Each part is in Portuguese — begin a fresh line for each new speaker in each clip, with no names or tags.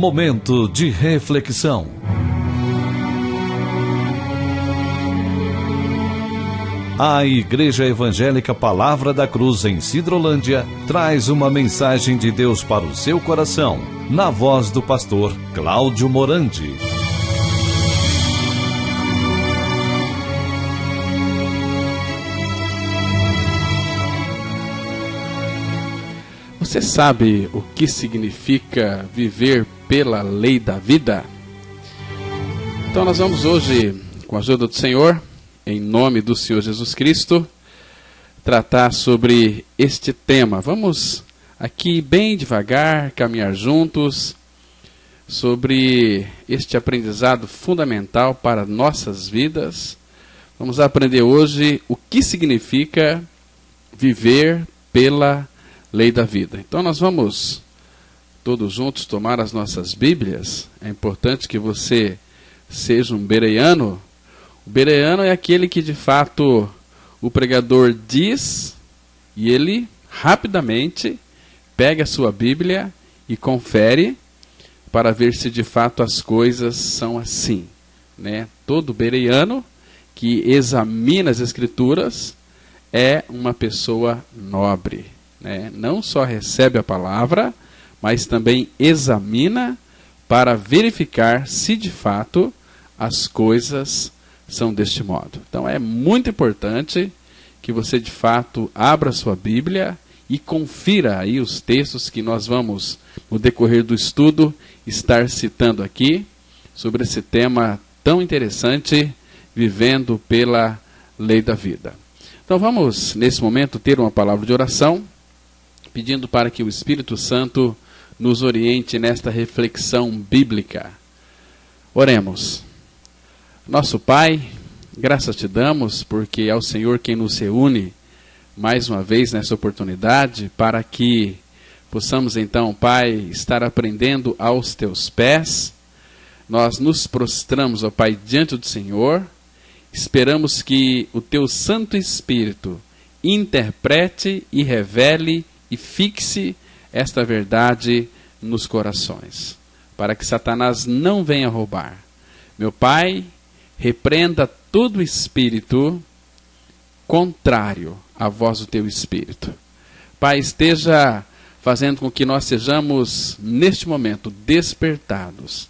Momento de reflexão. A Igreja Evangélica Palavra da Cruz em Sidrolândia traz uma mensagem de Deus para o seu coração, na voz do pastor Cláudio Morandi.
Você sabe o que significa viver pela lei da vida? Então nós vamos hoje, com a ajuda do Senhor, em nome do Senhor Jesus Cristo, tratar sobre este tema. Vamos aqui bem devagar, caminhar juntos sobre este aprendizado fundamental para nossas vidas. Vamos aprender hoje o que significa viver pela lei da vida. Então nós vamos todos juntos tomar as nossas Bíblias. É importante que você seja um bereano. O bereano é aquele que de fato o pregador diz e ele rapidamente pega a sua Bíblia e confere para ver se de fato as coisas são assim, né? Todo bereano que examina as Escrituras é uma pessoa nobre, né? Não só recebe a palavra, mas também examina para verificar se de fato as coisas são deste modo. Então é muito importante que você de fato abra sua Bíblia e confira aí os textos que nós vamos, no decorrer do estudo, estar citando aqui sobre esse tema tão interessante, vivendo pela lei da vida. Então vamos, nesse momento, ter uma palavra de oração, pedindo para que o Espírito Santo nos oriente nesta reflexão bíblica. Oremos. Nosso Pai, graças te damos, porque é o Senhor quem nos reúne mais uma vez nessa oportunidade, para que possamos então, Pai, estar aprendendo aos teus pés. Nós nos prostramos, ó Pai, diante do Senhor, esperamos que o teu Santo Espírito interprete e revele e fixe esta verdade nos corações, para que Satanás não venha roubar. Meu Pai, repreenda todo espírito contrário à voz do teu Espírito. Pai, esteja fazendo com que nós sejamos, neste momento, despertados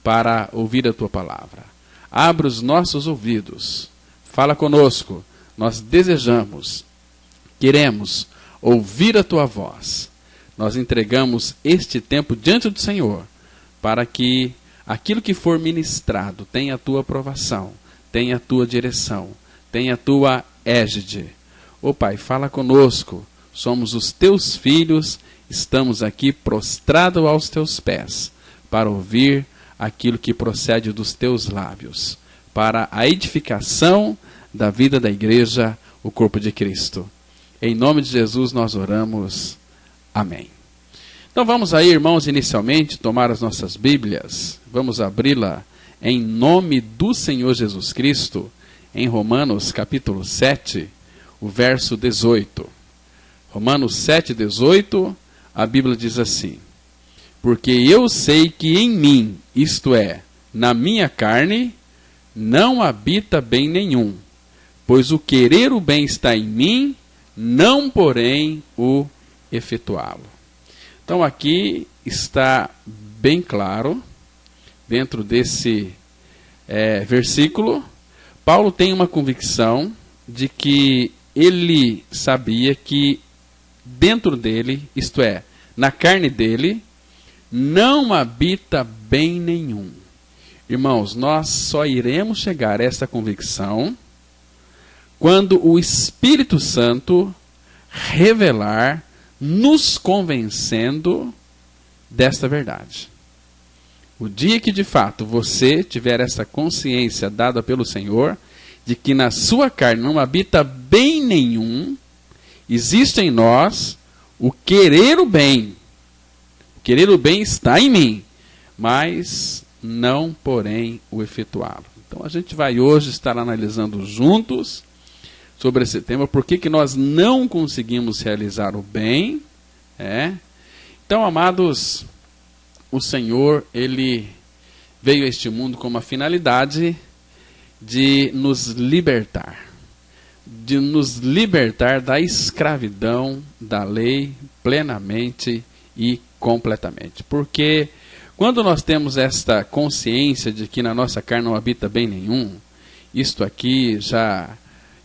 para ouvir a tua palavra. Abra os nossos ouvidos, fala conosco, nós desejamos, queremos ouvir a tua voz. Nós entregamos este tempo diante do Senhor, para que aquilo que for ministrado tenha a tua aprovação, tenha a tua direção, tenha a tua égide. Ó Pai, fala conosco, somos os teus filhos, estamos aqui prostrados aos teus pés, para ouvir aquilo que procede dos teus lábios, para a edificação da vida da igreja, o corpo de Cristo. Em nome de Jesus nós oramos. Amém. Então vamos aí, irmãos, inicialmente tomar as nossas Bíblias. Vamos abri-la em nome do Senhor Jesus Cristo, em Romanos capítulo 7, o verso 18. Romanos 7, 18, a Bíblia diz assim: porque eu sei que em mim, isto é, na minha carne, não habita bem nenhum, pois o querer o bem está em mim, não porém o efetuá-lo. Então aqui está bem claro, dentro desse versículo, Paulo tem uma convicção de que ele sabia que dentro dele, isto é, na carne dele, não habita bem nenhum. Irmãos, nós só iremos chegar a essa convicção quando o Espírito Santo revelar, nos convencendo desta verdade. O dia que de fato você tiver essa consciência dada pelo Senhor, de que na sua carne não habita bem nenhum, existe em nós o querer o bem. O querer o bem está em mim, mas não, porém, o efetuá-lo. Então a gente vai hoje estar analisando juntos sobre esse tema, por que nós não conseguimos realizar o bem. Então, amados, o Senhor, Ele veio a este mundo com uma finalidade de nos libertar da escravidão da lei plenamente e completamente. Porque quando nós temos esta consciência de que na nossa carne não habita bem nenhum, isto aqui já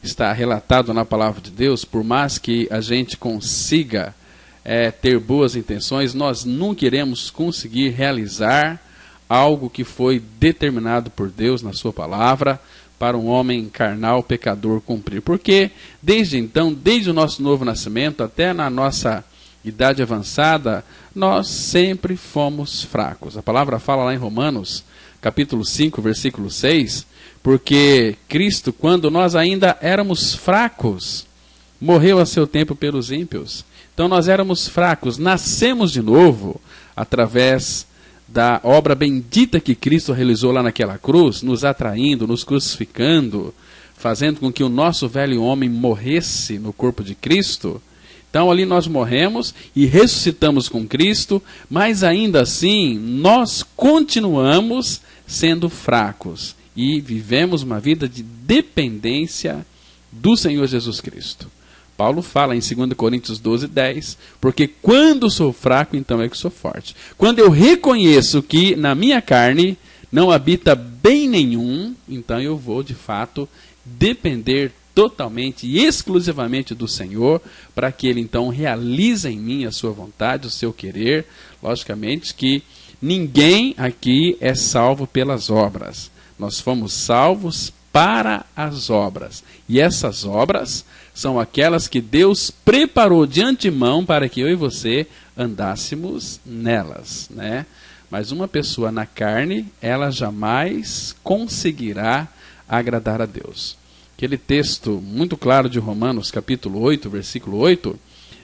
está relatado na palavra de Deus, por mais que a gente consiga ter boas intenções, nós nunca iremos conseguir realizar algo que foi determinado por Deus na sua palavra, para um homem carnal, pecador, cumprir. Porque, desde então, desde o nosso novo nascimento, até na nossa idade avançada, nós sempre fomos fracos. A palavra fala lá em Romanos, capítulo 5, versículo 6, porque Cristo, quando nós ainda éramos fracos, morreu a seu tempo pelos ímpios. Então nós éramos fracos, nascemos de novo, através da obra bendita que Cristo realizou lá naquela cruz, nos atraindo, nos crucificando, fazendo com que o nosso velho homem morresse no corpo de Cristo. Então ali nós morremos e ressuscitamos com Cristo, mas ainda assim nós continuamos sendo fracos e vivemos uma vida de dependência do Senhor Jesus Cristo. Paulo fala em 2 Coríntios 12, 10, porque quando sou fraco, então é que sou forte. Quando eu reconheço que na minha carne não habita bem nenhum, então eu vou, de fato, depender totalmente e exclusivamente do Senhor, para que Ele, então, realize em mim a sua vontade, o seu querer. Logicamente que ninguém aqui é salvo pelas obras. Nós fomos salvos para as obras. E essas obras são aquelas que Deus preparou de antemão para que eu e você andássemos nelas, né? Mas uma pessoa na carne, ela jamais conseguirá agradar a Deus. Aquele texto muito claro de Romanos, capítulo 8, versículo 8,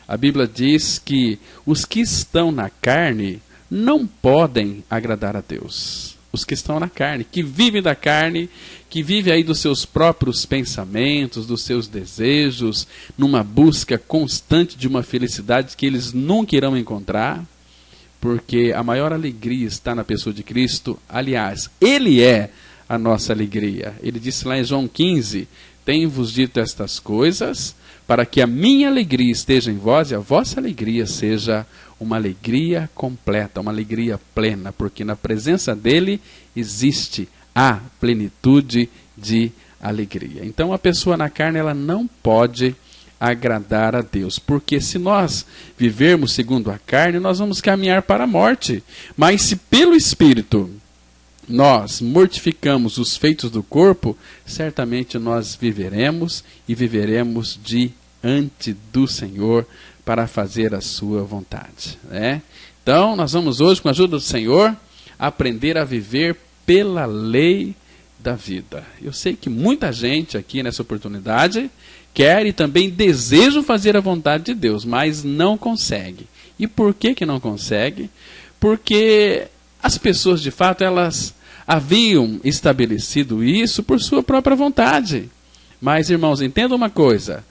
a Bíblia diz que os que estão na carne não podem agradar a Deus. Os que estão na carne, que vivem da carne, que vivem aí dos seus próprios pensamentos, dos seus desejos, numa busca constante de uma felicidade que eles nunca irão encontrar, porque a maior alegria está na pessoa de Cristo. Aliás, Ele é a nossa alegria. Ele disse lá em João 15, tenho-vos dito estas coisas, para que a minha alegria esteja em vós e a vossa alegria seja uma alegria completa, uma alegria plena, porque na presença dele existe a plenitude de alegria. Então a pessoa na carne, ela não pode agradar a Deus, porque se nós vivermos segundo a carne, nós vamos caminhar para a morte. Mas se pelo Espírito nós mortificamos os feitos do corpo, certamente nós viveremos e viveremos diante do Senhor para fazer a sua vontade, né? Então, nós vamos hoje, com a ajuda do Senhor, aprender a viver pela lei da vida. Eu sei que muita gente aqui nessa oportunidade quer e também deseja fazer a vontade de Deus, mas não consegue. E por que não consegue? Porque as pessoas, de fato, elas haviam estabelecido isso por sua própria vontade. Mas, irmãos, entenda uma coisa,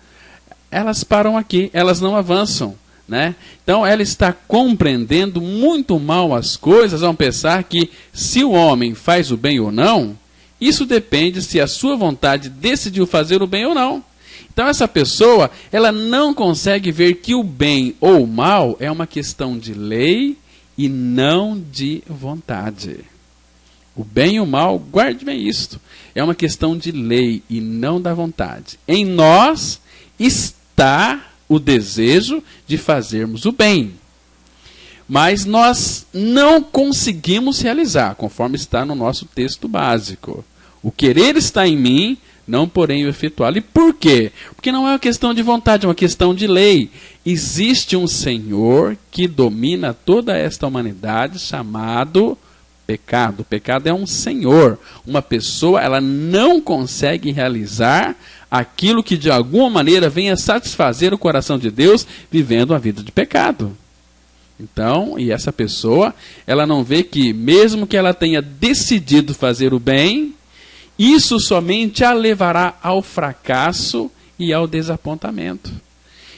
elas param aqui, elas não avançam, né? Então ela está compreendendo muito mal as coisas ao pensar que se o homem faz o bem ou não, isso depende se a sua vontade decidiu fazer o bem ou não. Então essa pessoa, ela não consegue ver que o bem ou o mal é uma questão de lei e não de vontade. O bem e o mal, guarde bem isto, é uma questão de lei e não da vontade. Em nós está o desejo de fazermos o bem, mas nós não conseguimos realizar, conforme está no nosso texto básico. O querer está em mim, não porém o efetuá-lo. E por quê? Porque não é uma questão de vontade, é uma questão de lei. Existe um Senhor que domina toda esta humanidade, chamado pecado. O pecado é um senhor. Uma pessoa, ela não consegue realizar aquilo que de alguma maneira venha satisfazer o coração de Deus, vivendo a vida de pecado. Então, e essa pessoa, ela não vê que mesmo que ela tenha decidido fazer o bem, isso somente a levará ao fracasso e ao desapontamento.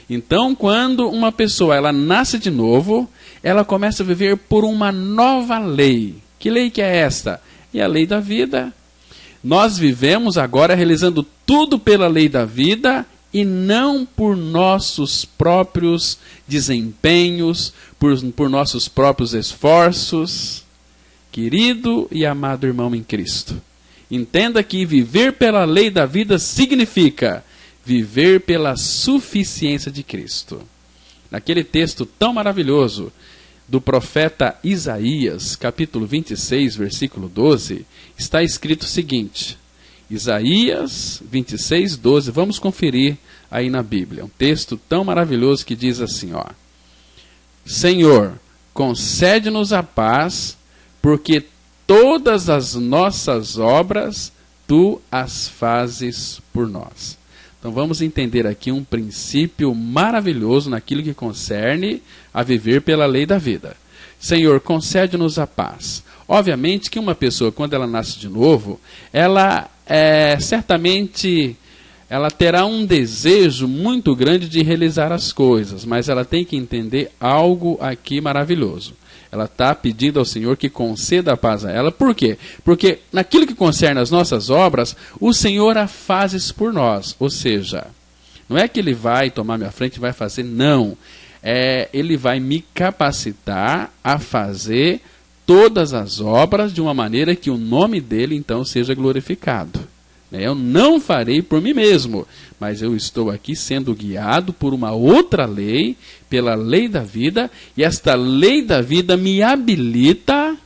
Então, quando uma pessoa ela nasce de novo, ela começa a viver por uma nova lei. Que lei que é esta? É a lei da vida. Nós vivemos agora realizando tudo pela lei da vida e não por nossos próprios desempenhos, por nossos próprios esforços. Querido e amado irmão em Cristo, entenda que viver pela lei da vida significa viver pela suficiência de Cristo. Naquele texto tão maravilhoso do profeta Isaías, capítulo 26, versículo 12, está escrito o seguinte, Isaías 26, 12, vamos conferir aí na Bíblia, um texto tão maravilhoso que diz assim, ó, Senhor, concede-nos a paz, porque todas as nossas obras, tu as fazes por nós. Então vamos entender aqui um princípio maravilhoso naquilo que concerne a viver pela lei da vida. Senhor, concede-nos a paz. Obviamente que uma pessoa, quando ela nasce de novo, ela certamente ela terá um desejo muito grande de realizar as coisas, mas ela tem que entender algo aqui maravilhoso. Ela está pedindo ao Senhor que conceda a paz a ela. Por quê? Porque naquilo que concerne as nossas obras, o Senhor a faz por nós. Ou seja, não é que Ele vai tomar minha frente e vai fazer, não. Ele vai me capacitar a fazer todas as obras de uma maneira que o nome dEle, então, seja glorificado. Eu não farei por mim mesmo, mas eu estou aqui sendo guiado por uma outra lei, pela lei da vida, e esta lei da vida me habilita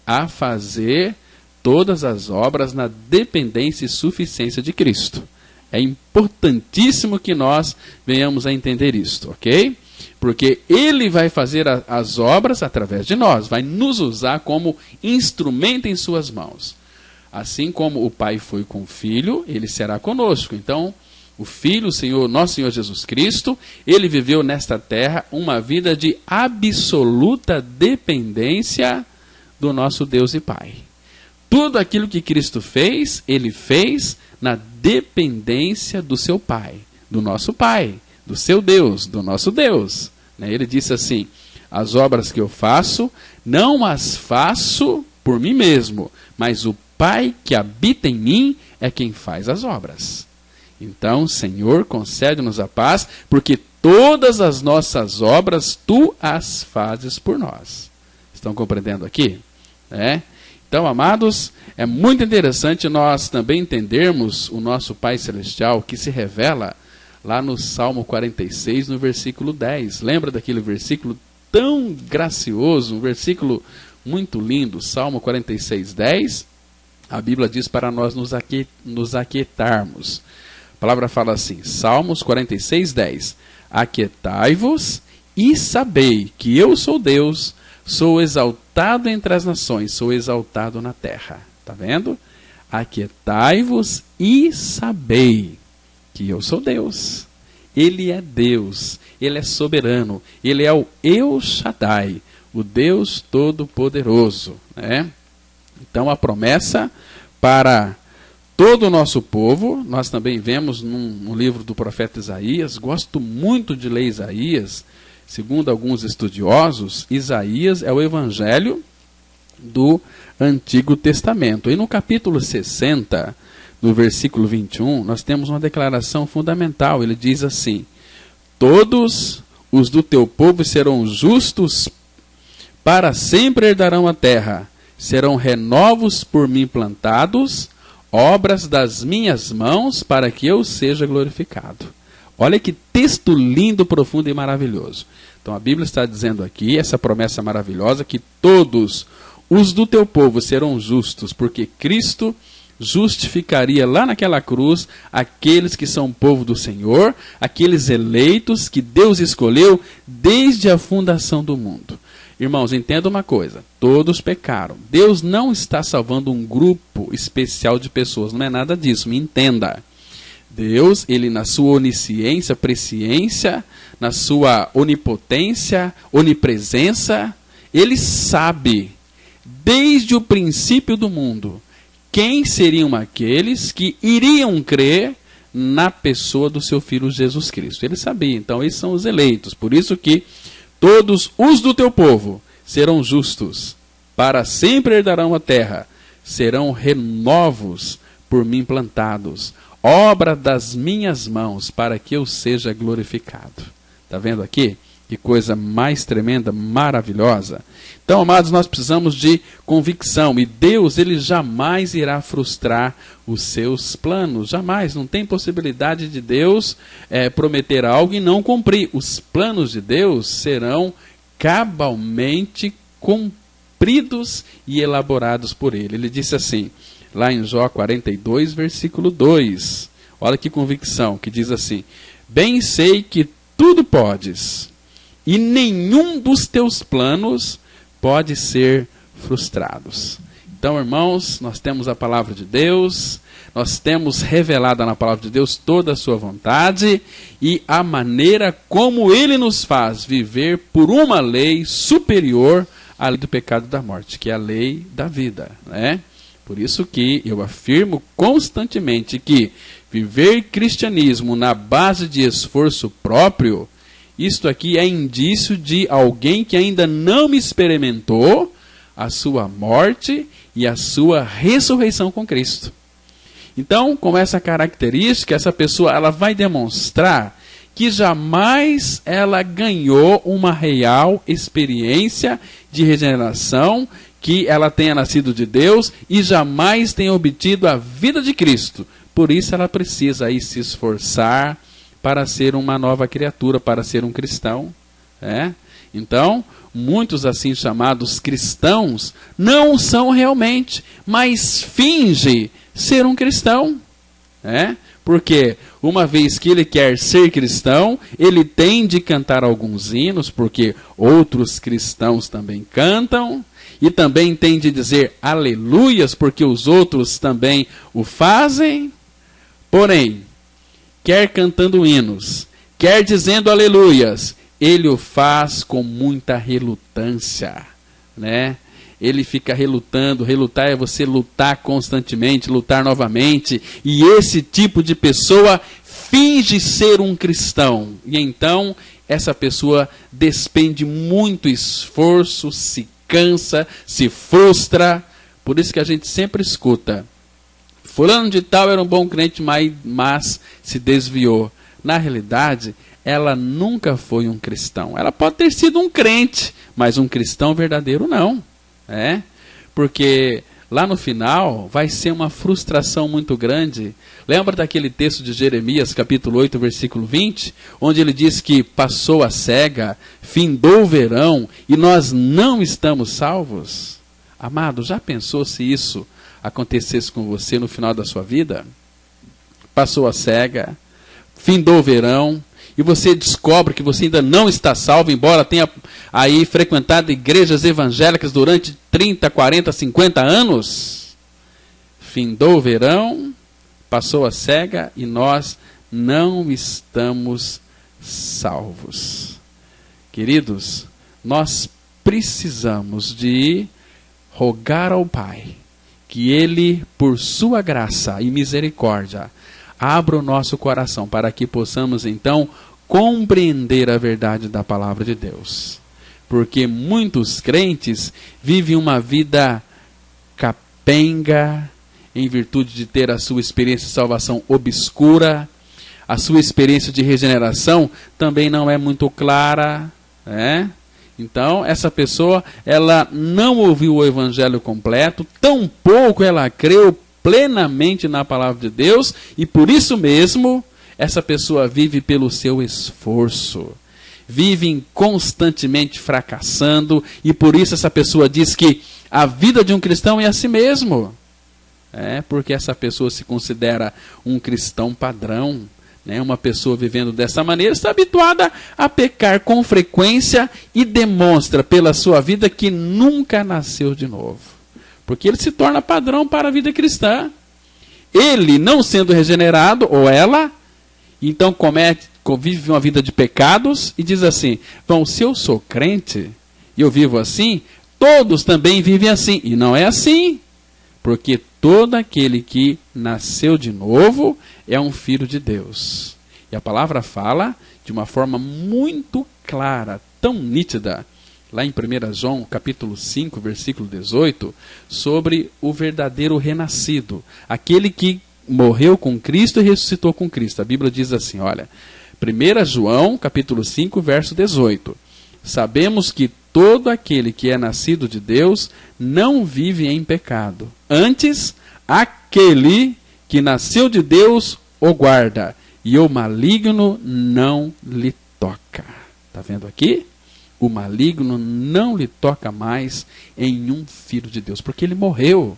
a fazer todas as obras na dependência e suficiência de Cristo. É importantíssimo que nós venhamos a entender isto, ok? Porque Ele vai fazer as obras através de nós, vai nos usar como instrumento em suas mãos. Assim como o Pai foi com o Filho, Ele será conosco. Então, o Filho, o Senhor, nosso Senhor Jesus Cristo, Ele viveu nesta terra uma vida de absoluta dependência do nosso Deus e Pai. Tudo aquilo que Cristo fez, Ele fez na dependência do seu Pai, do nosso Pai, do seu Deus, do nosso Deus. Ele disse assim, as obras que eu faço, não as faço por mim mesmo, mas o Pai que habita em mim é quem faz as obras. Então, Senhor, concede-nos a paz, porque todas as nossas obras, Tu as fazes por nós. Estão compreendendo aqui? Então, amados, é muito interessante nós também entendermos o nosso Pai Celestial, que se revela lá no Salmo 46, no versículo 10. Lembra daquele versículo tão gracioso, um versículo muito lindo, Salmo 46, 10? A Bíblia diz para nós nos aquietarmos. A palavra fala assim, Salmos 46, 10. Aquietai-vos e sabei que eu sou Deus, sou exaltado entre as nações, sou exaltado na terra. Está vendo? Aquietai-vos e sabei que eu sou Deus. Ele é Deus, Ele é soberano, Ele é o El Shaddai, o Deus Todo-Poderoso, Então, a promessa para todo o nosso povo, nós também vemos no livro do profeta Isaías, gosto muito de ler Isaías, segundo alguns estudiosos, Isaías é o evangelho do Antigo Testamento. E no capítulo 60, no versículo 21, nós temos uma declaração fundamental, ele diz assim, todos os do teu povo serão justos, para sempre herdarão a terra, serão renovos por mim plantados, obras das minhas mãos, para que eu seja glorificado. Olha que texto lindo, profundo e maravilhoso. Então a Bíblia está dizendo aqui, essa promessa maravilhosa, que todos os do teu povo serão justos, porque Cristo justificaria lá naquela cruz aqueles que são povo do Senhor, aqueles eleitos que Deus escolheu desde a fundação do mundo. Irmãos, entenda uma coisa, todos pecaram. Deus não está salvando um grupo especial de pessoas, não é nada disso, me entenda. Deus, Ele na sua onisciência, presciência, na sua onipotência, onipresença, Ele sabe, desde o princípio do mundo, quem seriam aqueles que iriam crer na pessoa do seu Filho Jesus Cristo. Ele sabia, então esses são os eleitos, por isso que Todos os do teu povo serão justos, para sempre herdarão a terra, serão renovos por mim plantados, obra das minhas mãos, para que eu seja glorificado. Está vendo aqui? Que coisa mais tremenda, maravilhosa. Então, amados, nós precisamos de convicção. E Deus, Ele jamais irá frustrar os seus planos. Jamais. Não tem possibilidade de Deus prometer algo e não cumprir. Os planos de Deus serão cabalmente cumpridos e elaborados por Ele. Ele disse assim, lá em Jó 42, versículo 2. Olha que convicção, que diz assim: bem sei que tudo podes, e nenhum dos teus planos pode ser frustrados. Então, irmãos, nós temos a palavra de Deus, nós temos revelada na palavra de Deus toda a sua vontade e a maneira como Ele nos faz viver por uma lei superior à lei do pecado e da morte, que é a lei da vida, né? Por isso que eu afirmo constantemente que viver cristianismo na base de esforço próprio, isto aqui é indício de alguém que ainda não experimentou a sua morte e a sua ressurreição com Cristo. Então, com essa característica, essa pessoa ela vai demonstrar que jamais ela ganhou uma real experiência de regeneração, que ela tenha nascido de Deus e jamais tenha obtido a vida de Cristo. Por isso ela precisa aí se esforçar para ser uma nova criatura, para ser um cristão. Então, muitos assim chamados cristãos não são realmente, mas fingem ser um cristão. Porque uma vez que ele quer ser cristão, ele tem de cantar alguns hinos, porque outros cristãos também cantam, e também tem de dizer aleluias, porque os outros também o fazem. Porém, quer cantando hinos, quer dizendo aleluias, ele o faz com muita relutância, Ele fica relutando. Relutar é você lutar constantemente, lutar novamente. E esse tipo de pessoa finge ser um cristão. E então, essa pessoa despende muito esforço, se cansa, se frustra. Por isso que a gente sempre escuta: fulano de tal era um bom crente, mas se desviou. Na realidade, ela nunca foi um cristão. Ela pode ter sido um crente, mas um cristão verdadeiro não. Porque lá no final vai ser uma frustração muito grande. Lembra daquele texto de Jeremias, capítulo 8, versículo 20? Onde ele diz que passou a cega, findou o verão e nós não estamos salvos? Amado, já pensou se isso acontecesse com você no final da sua vida? Passou a cega, findou o verão, e você descobre que você ainda não está salvo, embora tenha aí frequentado igrejas evangélicas durante 30, 40, 50 anos. Findou o verão, passou a cega e nós não estamos salvos. Queridos, nós precisamos de rogar ao Pai que Ele, por sua graça e misericórdia, abra o nosso coração para que possamos então compreender a verdade da palavra de Deus. Porque muitos crentes vivem uma vida capenga, em virtude de ter a sua experiência de salvação obscura, a sua experiência de regeneração também não é muito clara, Então, essa pessoa, ela não ouviu o evangelho completo, tampouco ela creu plenamente na palavra de Deus, e por isso mesmo, essa pessoa vive pelo seu esforço, vive constantemente fracassando, e por isso essa pessoa diz que a vida de um cristão é assim mesmo. Porque essa pessoa se considera um cristão padrão, uma pessoa vivendo dessa maneira, está habituada a pecar com frequência e demonstra pela sua vida que nunca nasceu de novo. Porque ele se torna padrão para a vida cristã. Ele, não sendo regenerado, ou ela, então vive uma vida de pecados e diz assim: bom, se eu sou crente e eu vivo assim, todos também vivem assim. E não é assim. Porque todo aquele que nasceu de novo é um filho de Deus. E a palavra fala de uma forma muito clara: tão nítida, lá em 1 João, capítulo 5, versículo 18, sobre o verdadeiro renascido, aquele que morreu com Cristo e ressuscitou com Cristo. A Bíblia diz assim, olha, 1 João, capítulo 5, verso 18, sabemos que todo aquele que é nascido de Deus não vive em pecado. Antes, aquele que nasceu de Deus o guarda, e o maligno não lhe toca. Está vendo aqui? O maligno não lhe toca mais em um filho de Deus, porque ele morreu.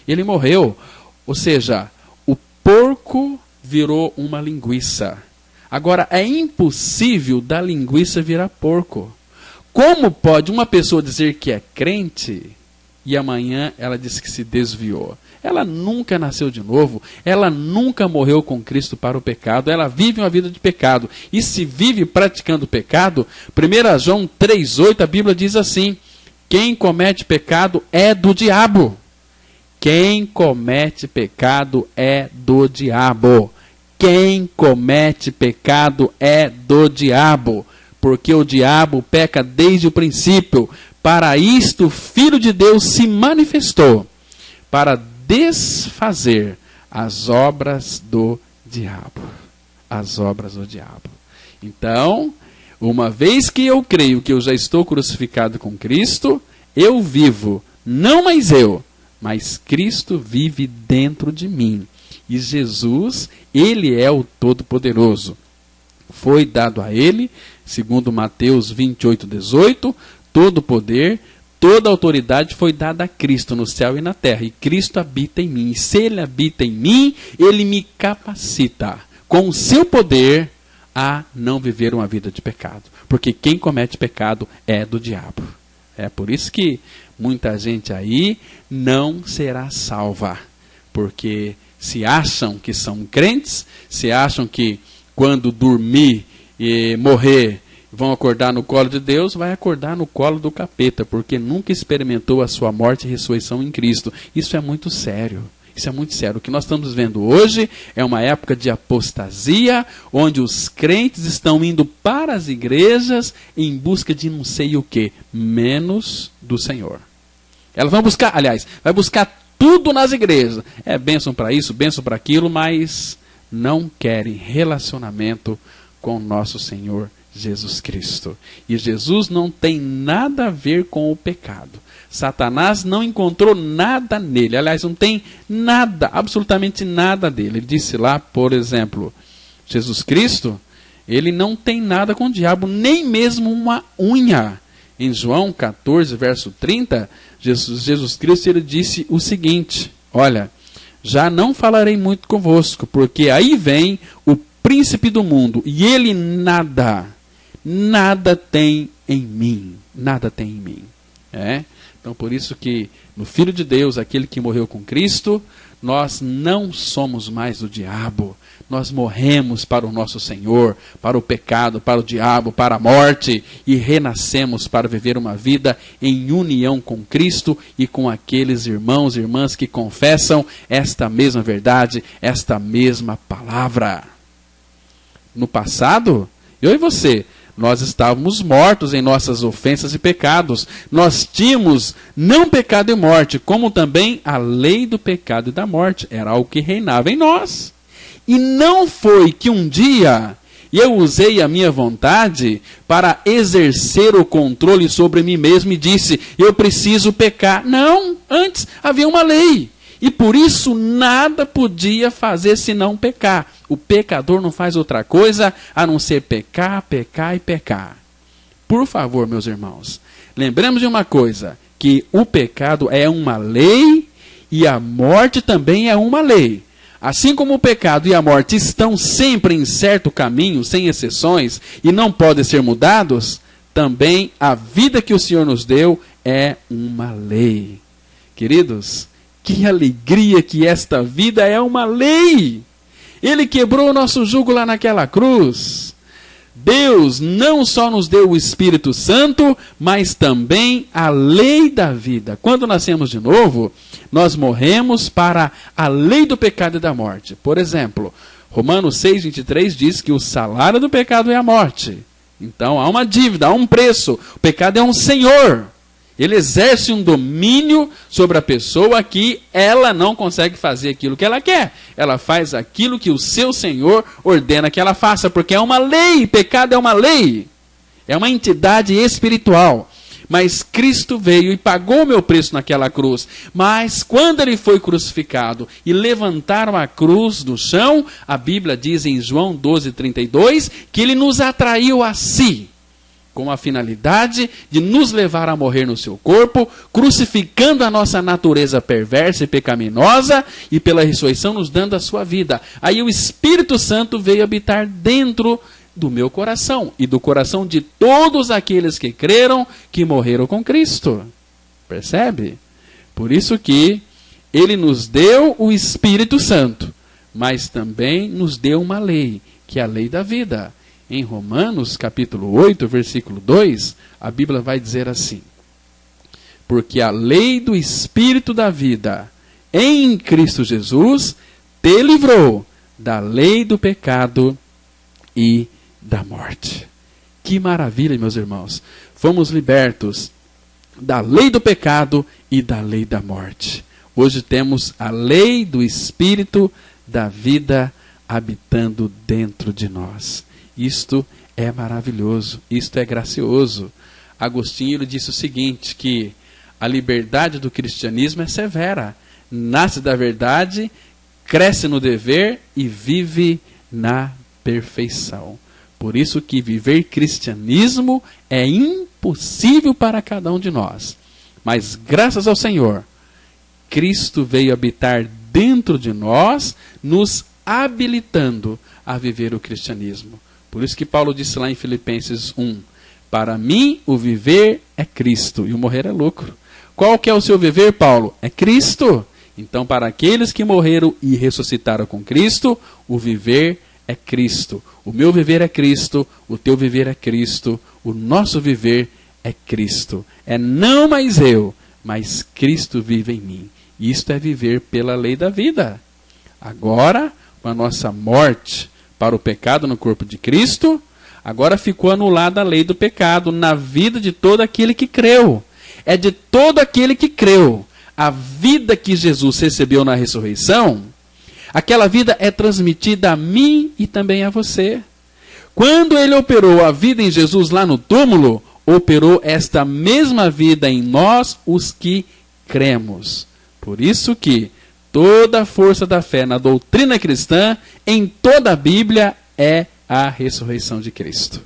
Ele morreu. Ou seja, o porco virou uma linguiça. Agora, é impossível da linguiça virar porco. Como pode uma pessoa dizer que é crente e amanhã ela diz que se desviou? Ela nunca nasceu de novo, ela nunca morreu com Cristo para o pecado, ela vive uma vida de pecado. E se vive praticando pecado, 1 João 3,8, a Bíblia diz assim, quem comete pecado é do diabo. Quem comete pecado é do diabo. Quem comete pecado é do diabo. Porque o diabo peca desde o princípio. Para isto o Filho de Deus se manifestou, para desfazer as obras do diabo. As obras do diabo. Então, uma vez que eu creio que eu já estou crucificado com Cristo, eu vivo, não mais eu, mas Cristo vive dentro de mim. E Jesus, Ele é o Todo-Poderoso. Foi dado a Ele, segundo Mateus 28:18, todo o poder, toda a autoridade foi dada a Cristo no céu e na terra. E Cristo habita em mim. E se Ele habita em mim, Ele me capacita, com o seu poder, a não viver uma vida de pecado. Porque quem comete pecado é do diabo. É por isso que muita gente aí não será salva. Porque se acham que são crentes, se acham que quando dormir e morrer vão acordar no colo de Deus, vai acordar no colo do capeta, porque nunca experimentou a sua morte e ressurreição em Cristo. Isso é muito sério. Isso é muito sério. O que nós estamos vendo hoje é uma época de apostasia, onde os crentes estão indo para as igrejas em busca de não sei o que, menos do Senhor. Elas vão buscar, aliás, vai buscar tudo nas igrejas. É bênção para isso, bênção para aquilo, mas não querem relacionamento com o nosso Senhor Jesus Cristo. E Jesus não tem nada a ver com o pecado. Satanás não encontrou nada nele. Aliás, não tem nada, absolutamente nada dele. Ele disse lá, por exemplo, Jesus Cristo, ele não tem nada com o diabo, nem mesmo uma unha. Em João 14, verso 30, Jesus Cristo ele disse o seguinte, olha, já não falarei muito convosco, porque aí vem o príncipe do mundo, e ele nada tem em mim. Nada tem em mim. Então, por isso que no Filho de Deus, aquele que morreu com Cristo, nós não somos mais do diabo. Nós morremos para o nosso Senhor, para o pecado, para o diabo, para a morte, e renascemos para viver uma vida em união com Cristo e com aqueles irmãos e irmãs que confessam esta mesma verdade, esta mesma palavra. No passado, eu e você, nós estávamos mortos em nossas ofensas e pecados. Nós tínhamos não pecado e morte, como também a lei do pecado e da morte. Era algo que reinava em nós. E não foi que um dia eu usei a minha vontade para exercer o controle sobre mim mesmo e disse, eu preciso pecar. Não, antes havia uma lei. E por isso nada podia fazer senão pecar. O pecador não faz outra coisa a não ser pecar, pecar e pecar. Por favor, meus irmãos, lembremos de uma coisa, que o pecado é uma lei e a morte também é uma lei. Assim como o pecado e a morte estão sempre em certo caminho, sem exceções, e não podem ser mudados, também a vida que o Senhor nos deu é uma lei. Queridos, que alegria que esta vida é uma lei! Ele quebrou o nosso jugo lá naquela cruz. Deus não só nos deu o Espírito Santo, mas também a lei da vida. Quando nascemos de novo, nós morremos para a lei do pecado e da morte. Por exemplo, Romanos 6:23 diz que o salário do pecado é a morte. Então há uma dívida, há um preço. O pecado é um senhor. Ele exerce um domínio sobre a pessoa que ela não consegue fazer aquilo que ela quer. Ela faz aquilo que o seu Senhor ordena que ela faça, porque é uma lei. Pecado é uma lei. É uma entidade espiritual. Mas Cristo veio e pagou o meu preço naquela cruz. Mas quando ele foi crucificado e levantaram a cruz do chão, a Bíblia diz em João 12:32 que ele nos atraiu a si, com a finalidade de nos levar a morrer no seu corpo, crucificando a nossa natureza perversa e pecaminosa, e pela ressurreição nos dando a sua vida. Aí o Espírito Santo veio habitar dentro do meu coração e do coração de todos aqueles que creram, que morreram com Cristo. Percebe? Por isso que ele nos deu o Espírito Santo, mas também nos deu uma lei, que é a lei da vida. Em Romanos, capítulo 8, versículo 2, a Bíblia vai dizer assim: porque a lei do Espírito da vida em Cristo Jesus te livrou da lei do pecado e da morte. Que maravilha, meus irmãos! Fomos libertos da lei do pecado e da lei da morte. Hoje temos a lei do Espírito da vida habitando dentro de nós. Isto é maravilhoso, isto é gracioso. Agostinho disse o seguinte, que a liberdade do cristianismo é severa. Nasce da verdade, cresce no dever e vive na perfeição. Por isso que viver cristianismo é impossível para cada um de nós. Mas graças ao Senhor, Cristo veio habitar dentro de nós, nos habilitando a viver o cristianismo. Por isso que Paulo disse lá em Filipenses 1, para mim o viver é Cristo e o morrer é lucro. Qual que é o seu viver, Paulo? É Cristo. Então, para aqueles que morreram e ressuscitaram com Cristo, o viver é Cristo. O meu viver é Cristo, o teu viver é Cristo, o nosso viver é Cristo. É não mais eu, mas Cristo vive em mim. Isto é viver pela lei da vida. Agora, com a nossa morte para o pecado no corpo de Cristo, agora ficou anulada a lei do pecado na vida de todo aquele que creu. É de todo aquele que creu. A vida que Jesus recebeu na ressurreição, aquela vida é transmitida a mim e também a você. Quando ele operou a vida em Jesus lá no túmulo, operou esta mesma vida em nós, os que cremos. Por isso que toda a força da fé na doutrina cristã, em toda a Bíblia, é a ressurreição de Cristo.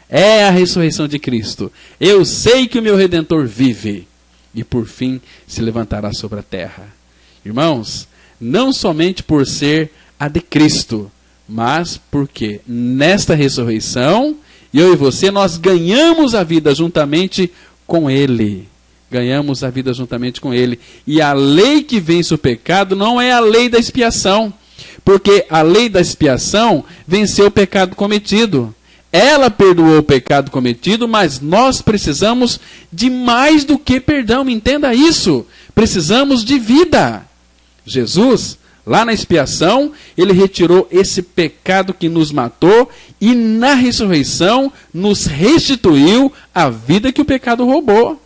É a ressurreição de Cristo. Eu sei que o meu Redentor vive e por fim se levantará sobre a terra. Irmãos, não somente por ser a de Cristo, mas porque nesta ressurreição, eu e você, nós ganhamos a vida juntamente com Ele. Ganhamos a vida juntamente com Ele. E a lei que vence o pecado não é a lei da expiação, porque a lei da expiação venceu o pecado cometido. Ela perdoou o pecado cometido, mas nós precisamos de mais do que perdão. Entenda isso. Precisamos de vida. Jesus, lá na expiação, ele retirou esse pecado que nos matou e na ressurreição nos restituiu a vida que o pecado roubou.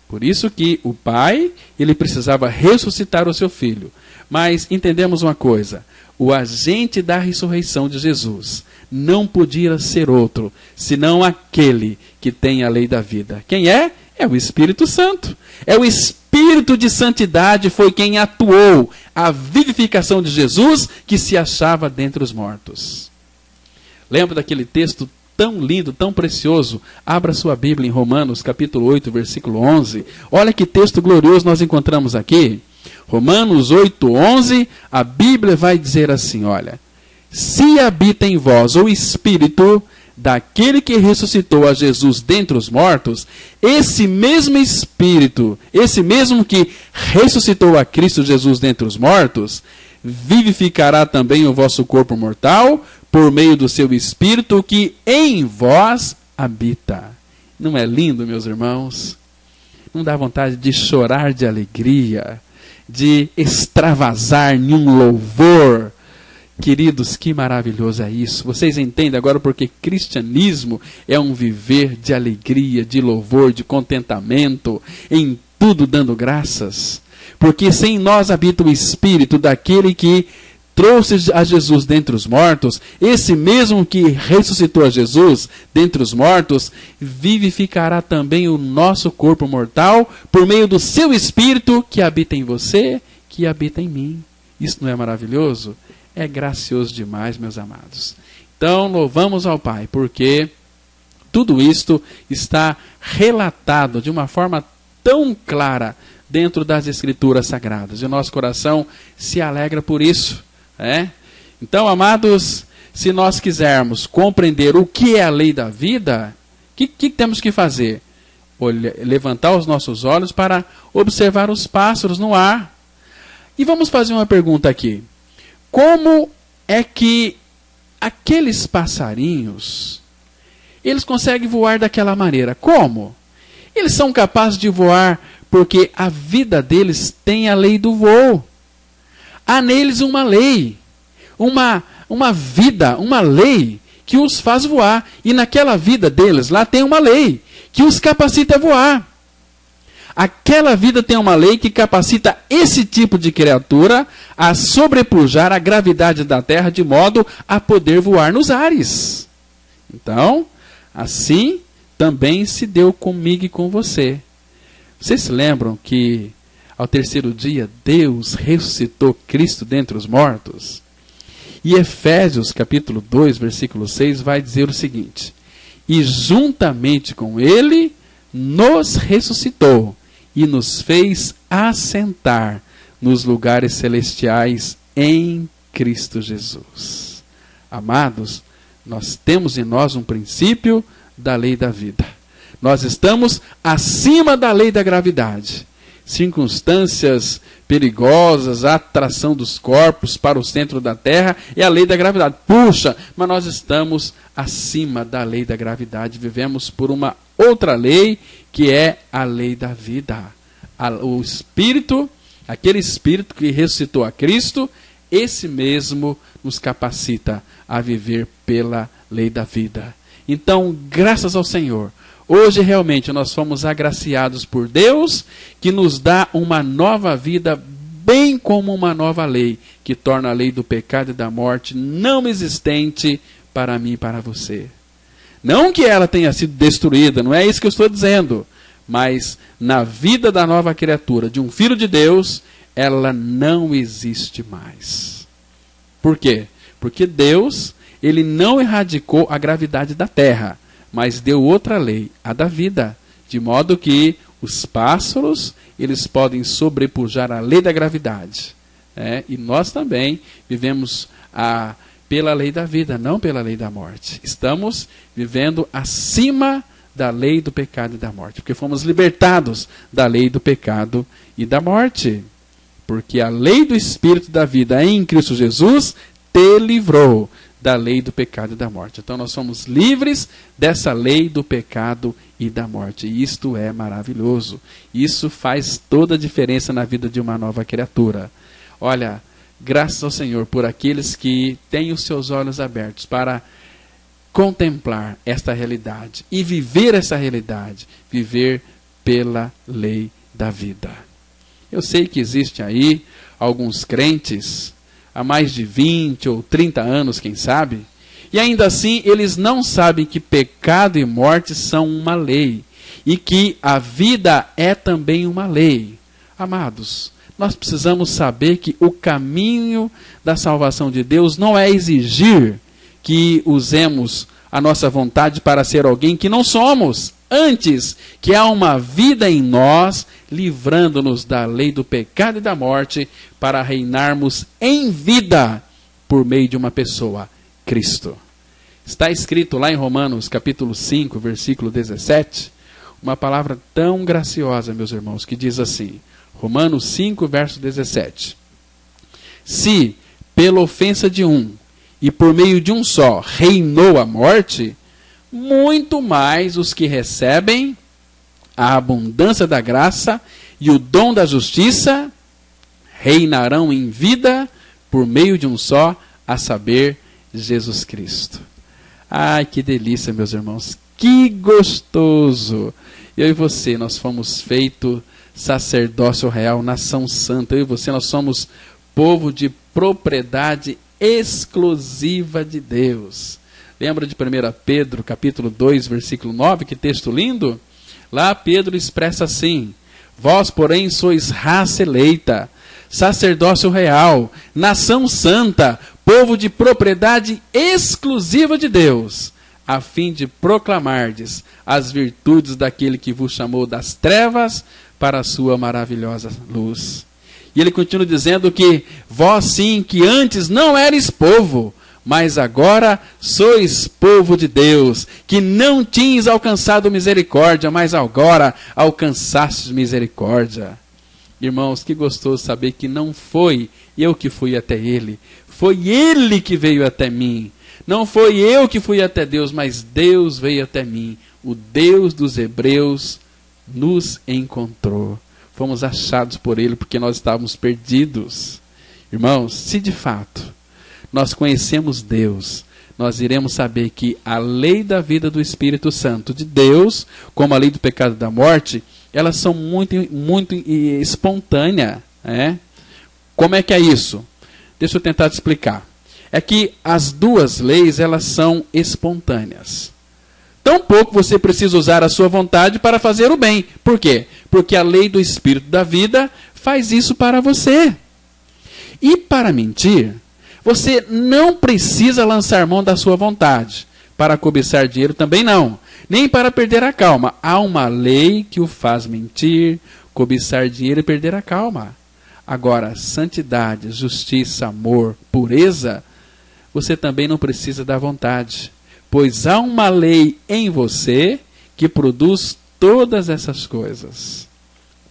Por isso que o Pai, ele precisava ressuscitar o seu Filho. Mas entendemos uma coisa, o agente da ressurreição de Jesus não podia ser outro, senão aquele que tem a lei da vida. Quem é? É o Espírito Santo. É o Espírito de santidade foi quem atuou a vivificação de Jesus que se achava dentre os mortos. Lembra daquele texto tão lindo, tão precioso? Abra sua Bíblia em Romanos, capítulo 8, versículo 11. Olha que texto glorioso nós encontramos aqui. Romanos 8, 11, a Bíblia vai dizer assim, olha. Se habita em vós o Espírito daquele que ressuscitou a Jesus dentre os mortos, esse mesmo Espírito, esse mesmo que ressuscitou a Cristo Jesus dentre os mortos, vivificará também o vosso corpo mortal, por meio do seu Espírito que em vós habita. Não é lindo, meus irmãos? Não dá vontade de chorar de alegria, de extravasar em um louvor? Queridos, que maravilhoso é isso. Vocês entendem agora porque cristianismo é um viver de alegria, de louvor, de contentamento, em tudo dando graças. Porque sem nós habita o Espírito daquele que trouxe a Jesus dentre os mortos, esse mesmo que ressuscitou a Jesus dentre os mortos, vivificará também o nosso corpo mortal por meio do seu Espírito que habita em você, que habita em mim. Isso não é maravilhoso? É gracioso demais, meus amados. Então, louvamos ao Pai, porque tudo isto está relatado de uma forma tão clara dentro das Escrituras Sagradas. E o nosso coração se alegra por isso. Então, amados, se nós quisermos compreender o que é a lei da vida, o que temos que fazer? Levantar os nossos olhos para observar os pássaros no ar. E vamos fazer uma pergunta aqui. Como é que aqueles passarinhos, eles conseguem voar daquela maneira? Como? Eles são capazes de voar porque a vida deles tem a lei do voo. Há neles uma lei, uma vida, uma lei que os faz voar. E naquela vida deles, lá tem uma lei que os capacita a voar. Aquela vida tem uma lei que capacita esse tipo de criatura a sobrepujar a gravidade da terra de modo a poder voar nos ares. Então, assim também se deu comigo e com você. Vocês se lembram que ao terceiro dia Deus ressuscitou Cristo dentre os mortos? E Efésios capítulo 2, versículo 6 vai dizer o seguinte: e juntamente com ele nos ressuscitou e nos fez assentar nos lugares celestiais em Cristo Jesus. Amados, nós temos em nós um princípio da lei da vida. Nós estamos acima da lei da gravidade. Circunstâncias perigosas, a atração dos corpos para o centro da Terra é a lei da gravidade. Puxa, mas nós estamos acima da lei da gravidade. Vivemos por uma outra lei que é a lei da vida. O Espírito, aquele Espírito que ressuscitou a Cristo, esse mesmo nos capacita a viver pela lei da vida. Então, graças ao Senhor, hoje realmente nós fomos agraciados por Deus, que nos dá uma nova vida, bem como uma nova lei, que torna a lei do pecado e da morte não existente para mim e para você. Não que ela tenha sido destruída, não é isso que eu estou dizendo, mas na vida da nova criatura, de um filho de Deus, ela não existe mais. Por quê? Porque Deus, ele não erradicou a gravidade da terra, mas deu outra lei, a da vida, de modo que os pássaros, eles podem sobrepujar a lei da gravidade. E nós também vivemos pela lei da vida, não pela lei da morte. Estamos vivendo acima da lei do pecado e da morte, porque fomos libertados da lei do pecado e da morte. Porque a lei do Espírito da vida em Cristo Jesus te livrou da lei do pecado e da morte. Então nós somos livres dessa lei do pecado e da morte. E isto é maravilhoso. Isso faz toda a diferença na vida de uma nova criatura. Olha, graças ao Senhor por aqueles que têm os seus olhos abertos para contemplar esta realidade e viver essa realidade, viver pela lei da vida. Eu sei que existe aí alguns crentes há mais de 20 ou 30 anos, quem sabe, e ainda assim eles não sabem que pecado e morte são uma lei e que a vida é também uma lei. Amados, nós precisamos saber que o caminho da salvação de Deus não é exigir que usemos a nossa vontade para ser alguém que não somos. Antes, que há uma vida em nós, livrando-nos da lei do pecado e da morte, para reinarmos em vida por meio de uma pessoa, Cristo. Está escrito lá em Romanos capítulo 5, versículo 17, uma palavra tão graciosa, meus irmãos, que diz assim, Romanos 5, verso 17. Se, pela ofensa de um, e por meio de um só, reinou a morte, muito mais os que recebem a abundância da graça e o dom da justiça reinarão em vida por meio de um só, a saber, Jesus Cristo. Ai, que delícia, meus irmãos, que gostoso! Eu e você, nós fomos feitos sacerdócio real, nação santa. Eu e você, nós somos povo de propriedade exclusiva de Deus. Lembra de 1 Pedro, capítulo 2, versículo 9, que texto lindo? Lá Pedro expressa assim: vós, porém, sois raça eleita, sacerdócio real, nação santa, povo de propriedade exclusiva de Deus, a fim de proclamardes as virtudes daquele que vos chamou das trevas para a sua maravilhosa luz. E ele continua dizendo que vós sim, que antes não eres povo, mas agora sois povo de Deus, que não tinhas alcançado misericórdia, mas agora alcançastes misericórdia. Irmãos, que gostoso saber que não foi eu que fui até ele, foi ele que veio até mim. Não foi eu que fui até Deus, mas Deus veio até mim. O Deus dos Hebreus nos encontrou. Fomos achados por ele porque nós estávamos perdidos. Irmãos, se de fato nós conhecemos Deus, nós iremos saber que a lei da vida do Espírito Santo de Deus, como a lei do pecado e da morte, elas são muito espontâneas. Como é que é isso? Deixa eu tentar te explicar. É que as duas leis, elas são espontâneas. Tampouco você precisa usar a sua vontade para fazer o bem. Por quê? Porque a lei do Espírito da vida faz isso para você. E para mentir, você não precisa lançar mão da sua vontade. Para cobiçar dinheiro também não. Nem para perder a calma. Há uma lei que o faz mentir, cobiçar dinheiro e perder a calma. Agora, santidade, justiça, amor, pureza, você também não precisa da vontade. Pois há uma lei em você que produz todas essas coisas.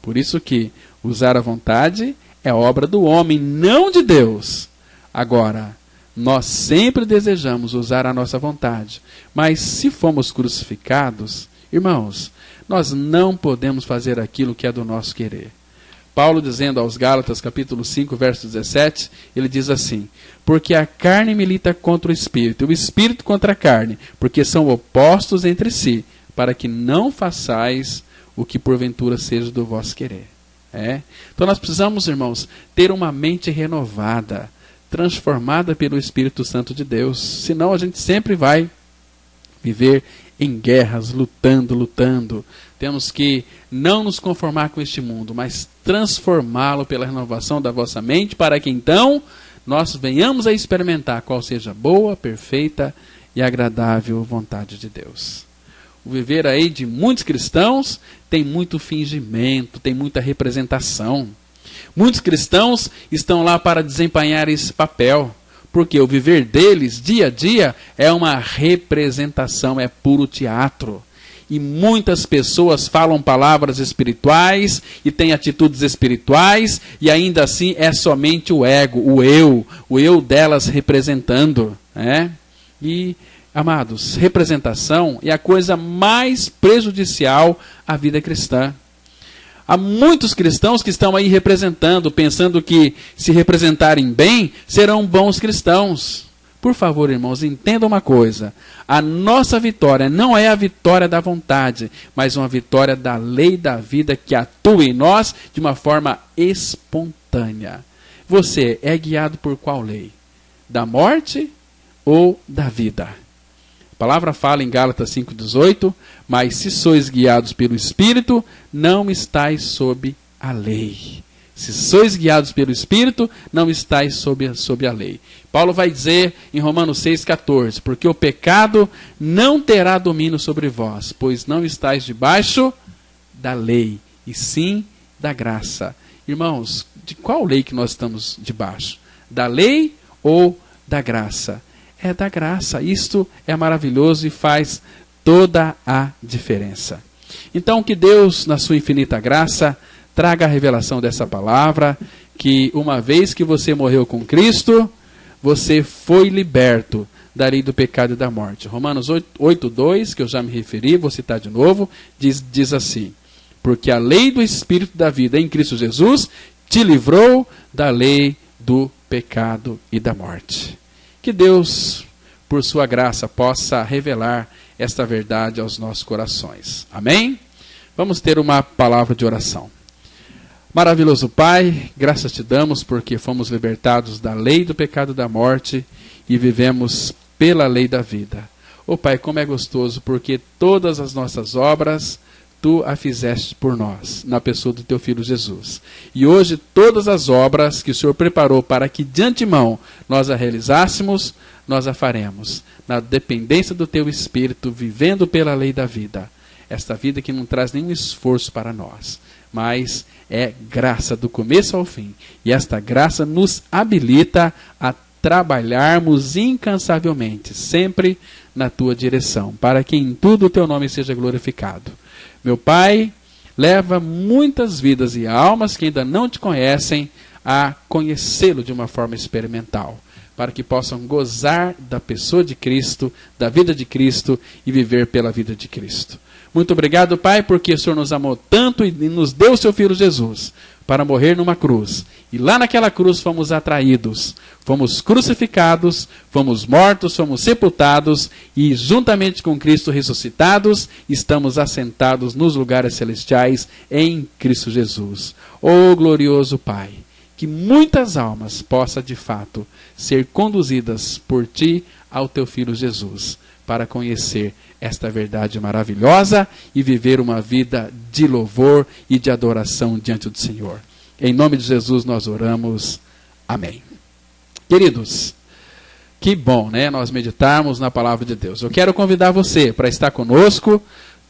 Por isso que usar a vontade é obra do homem, não de Deus. Agora, nós sempre desejamos usar a nossa vontade. Mas se fomos crucificados, irmãos, nós não podemos fazer aquilo que é do nosso querer. Paulo dizendo aos Gálatas, capítulo 5, verso 17, ele diz assim: porque a carne milita contra o Espírito, e o Espírito contra a carne, porque são opostos entre si, para que não façais o que porventura seja do vosso querer. Então nós precisamos, irmãos, ter uma mente renovada, transformada pelo Espírito Santo de Deus. Senão a gente sempre vai viver em guerras, lutando. Temos que não nos conformar com este mundo, mas transformá-lo pela renovação da vossa mente, para que então nós venhamos a experimentar qual seja a boa, perfeita e agradável vontade de Deus. O viver aí de muitos cristãos tem muito fingimento, tem muita representação. Muitos cristãos estão lá para desempenhar esse papel, porque o viver deles, dia a dia, é uma representação, é puro teatro. E muitas pessoas falam palavras espirituais e têm atitudes espirituais, e ainda assim é somente o ego, o eu delas representando. E, amados, representação é a coisa mais prejudicial à vida cristã. Há muitos cristãos que estão aí representando, pensando que se representarem bem, serão bons cristãos. Por favor, irmãos, entendam uma coisa. A nossa vitória não é a vitória da vontade, mas uma vitória da lei da vida que atua em nós de uma forma espontânea. Você é guiado por qual lei? Da morte ou da vida? A palavra fala em Gálatas 5,18, mas se sois guiados pelo Espírito, não estáis sob a lei. Se sois guiados pelo Espírito, não estáis sob a lei. Paulo vai dizer em Romanos 6,14, porque o pecado não terá domínio sobre vós, pois não estáis debaixo da lei, e sim da graça. Irmãos, de qual lei que nós estamos debaixo? Da lei ou da graça? É da graça. Isto é maravilhoso e faz toda a diferença. Então, que Deus, na sua infinita graça, traga a revelação dessa palavra, que uma vez que você morreu com Cristo, você foi liberto da lei do pecado e da morte. Romanos 8,2, que eu já me referi, vou citar de novo, diz assim: porque a lei do Espírito da vida em Cristo Jesus te livrou da lei do pecado e da morte. Que Deus, por sua graça, possa revelar esta verdade aos nossos corações. Amém? Vamos ter uma palavra de oração. Maravilhoso Pai, graças te damos porque fomos libertados da lei do pecado e da morte e vivemos pela lei da vida. Ó Pai, como é gostoso, porque todas as nossas obras Tu a fizeste por nós, na pessoa do Teu Filho Jesus. E hoje todas as obras que o Senhor preparou para que de antemão nós a realizássemos, nós a faremos, na dependência do Teu Espírito, vivendo pela lei da vida. Esta vida que não traz nenhum esforço para nós, mas é graça do começo ao fim. E esta graça nos habilita a trabalharmos incansavelmente, sempre na Tua direção, para que em tudo o Teu nome seja glorificado. Meu Pai, leva muitas vidas e almas que ainda não Te conhecem a conhecê-lo de uma forma experimental, para que possam gozar da pessoa de Cristo, da vida de Cristo e viver pela vida de Cristo. Muito obrigado, Pai, porque o Senhor nos amou tanto e nos deu o Seu Filho Jesus para morrer numa cruz. E lá naquela cruz fomos atraídos, fomos crucificados, fomos mortos, fomos sepultados e juntamente com Cristo ressuscitados, estamos assentados nos lugares celestiais em Cristo Jesus. Ó glorioso Pai, que muitas almas possam de fato ser conduzidas por Ti ao Teu Filho Jesus, para conhecer esta verdade maravilhosa e viver uma vida de louvor e de adoração diante do Senhor. Em nome de Jesus nós oramos. Amém. Queridos, que bom, né? Nós meditarmos na palavra de Deus. Eu quero convidar você para estar conosco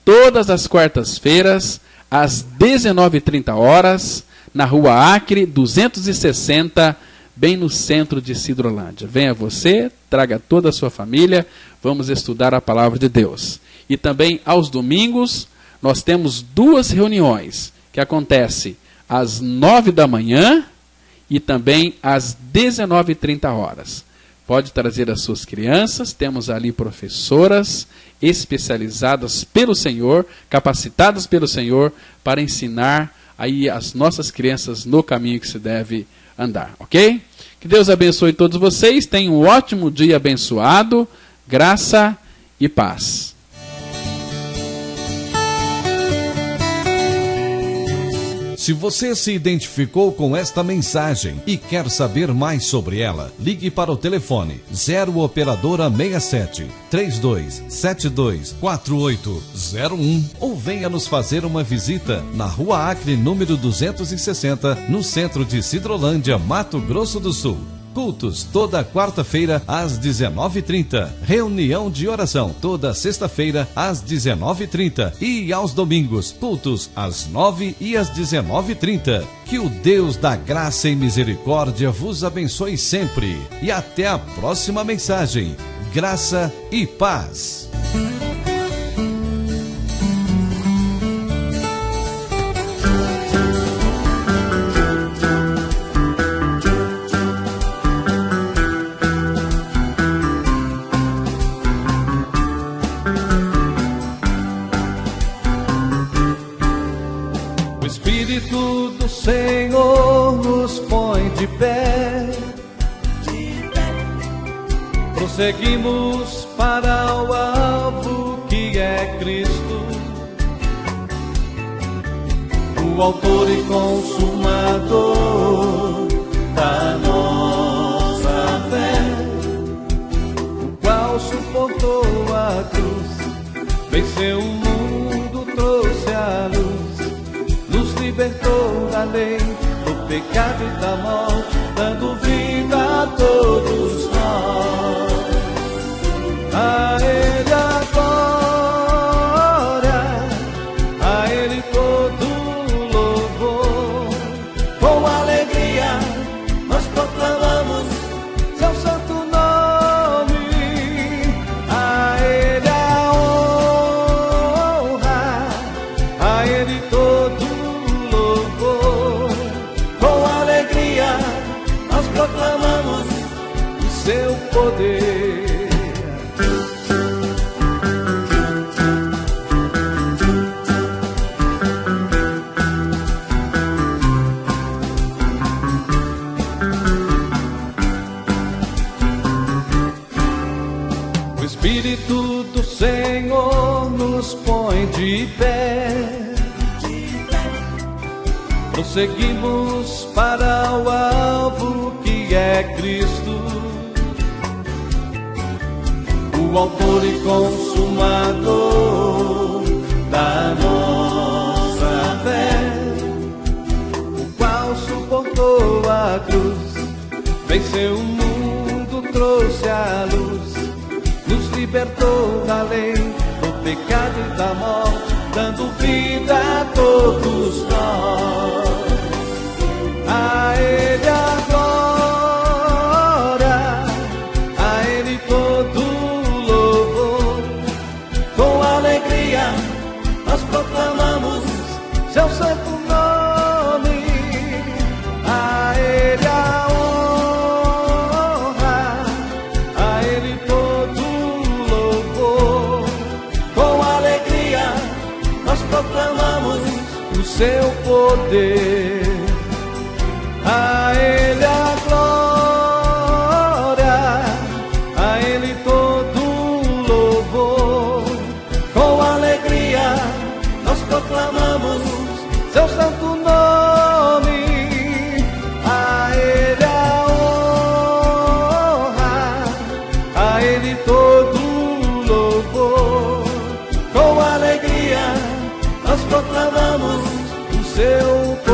todas as quartas-feiras, às 19h30, na Rua Acre, 260, bem no centro de Sidrolândia. Venha você, traga toda a sua família, vamos estudar a palavra de Deus. E também aos domingos, nós temos 2 reuniões, que acontecem às 9 da manhã e também às 19h30. Pode trazer as suas crianças, temos ali professoras especializadas pelo Senhor, capacitadas pelo Senhor, para ensinar aí as nossas crianças no caminho que se deve andar, ok? Que Deus abençoe todos vocês, tenham um ótimo dia abençoado, graça e paz.
Se você se identificou com esta mensagem e quer saber mais sobre ela, ligue para o telefone 0 operadora 67 3272 4801 ou venha nos fazer uma visita na Rua Acre, número 260, no centro de Sidrolândia, Mato Grosso do Sul. Cultos toda quarta-feira às 19h30. Reunião de oração toda sexta-feira às 19h30. E aos domingos, cultos às 9h e às 19h30. Que o Deus da graça e misericórdia vos abençoe sempre. E até a próxima mensagem. Graça e paz.
Senhor nos põe de pé, prosseguimos para o alvo que é Cristo, o autor e consumador da nossa fé, o qual suportou a cruz, venceu o mundo, trouxe a luz, nos libertou da lei, do pecado e da morte, dando vida a todos nós. A Ele a glória, a Ele todo louvor. Com alegria nós proclamamos Seu santo nome. A Ele a honra, a Ele todo louvor. Com alegria nós proclamamos o Seu poder. Espírito do Senhor nos põe de pé. Prosseguimos para o alvo que é Cristo, o autor e consumador da nossa fé, o qual suportou a cruz, venceu o mundo, trouxe a luz, nos libertou da lei, do pecado e da morte, dando vida a todos nós. A Ele a glória, a Ele todo louvor. Com alegria nós proclamamos seu santo nome. A Ele a honra, a Ele todo louvor. Com alegria nós proclamamos o seu poder. A Ele a glória, a Ele todo louvor. Com alegria nós proclamamos seu santo nome. A Ele a honra, a Ele todo louvor. Com alegria nós proclamamos o seu poder.